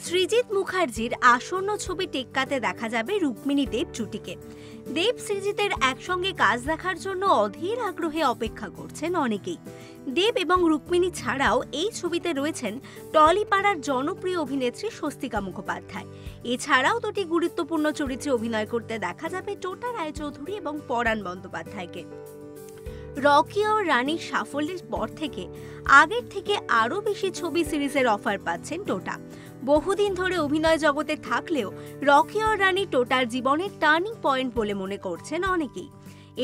সৃজিত মুখার্জির আসন্ন ছবি টেক্কাতে দেখা যাবে রুক্মিণী দেব জুটিকে। দেব সৃজিতের একসঙ্গে কাজ দেখার জন্য অধীর আগ্রহে অপেক্ষা করছেন অনেকেই। দেব এবং রুক্মিণী ছাড়াও এই ছবিতে রয়েছেন টলিপাড়ার জনপ্রিয় অভিনেত্রী স্বস্তিকা মুখোপাধ্যায়। এছাড়াও দুটি গুরুত্বপূর্ণ চরিত্রে অভিনয় করতে দেখা যাবে টোটা রায়চৌধুরী এবং পরাণ বন্দ্যোপাধ্যায়কে। রকি और রানীর সাফল্যের পর থেকে আগের থেকে আরও বেশি ছবি সিরিজের অফার পাচ্ছেন টোটা। বহুদিন ধরে অভিনয় জগতে থাকলেও রকি और রানী টোটার জীবনের টার্নিং পয়েন্ট বলে মনে করছেন অনেকেই।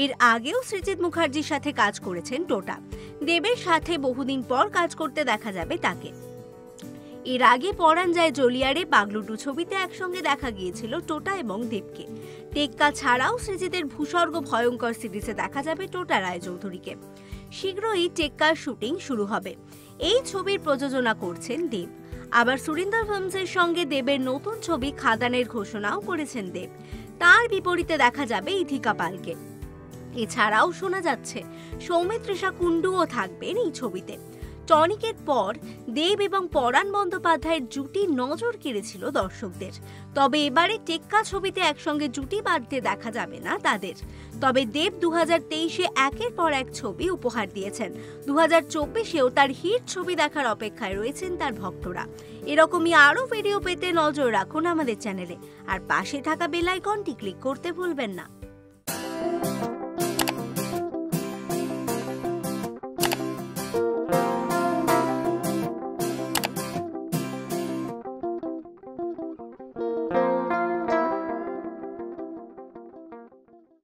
এর আগেও সৃজিত মুখার্জির সাথে কাজ করেছেন টোটা। দেবের সাথে বহুদিন পর কাজ করতে দেখা যাবে তাকে। এর আগে পরাণ যায় জলিয়ারে পাগলু ছবিতে একসঙ্গে দেখা গিয়েছিল টোটা এবং দেবকে। টেক্কা ছাড়াও সৃজিতের ভূস্বর্গ ভয়ঙ্কর সিরিজে দেখা যাবে টোটা রায়চৌধুরীকে। শীঘ্রই টেক্কার শুটিং শুরু হবে। এই ছবির প্রযোজনা করছেন দেব। আবার সুরিন্দর ফিল্মসের সঙ্গে দেবের নতুন ছবি খাদানের ঘোষণাও করেছেন দেব। তার বিপরীতে দেখা যাবে ইথিকা পালকে। এছাড়াও শোনা যাচ্ছে সৌমিত্রিষা কুণ্ডুও থাকবেন এই ছবিতে। টনিকের পর দেব এবং পরাণ বন্দ্যোপাধ্যায়ের জুটি নজর কেড়েছিল দর্শকদের। তবে এবারে টেক্কা ছবিতে একসঙ্গে জুটি বাঁধতে দেখা যাবে না তাদের। তবে দেব 2023-এ একের পর এক ছবি উপহার দিয়েছেন। 2024-এও তার হিট ছবি দেখার অপেক্ষায় রয়েছেন তার ভক্তরা। এরকমই আরও ভিডিও পেতে নজর রাখুন আমাদের চ্যানেলে, আর পাশে থাকা বেল আইকনটি ক্লিক করতে ভুলবেন না।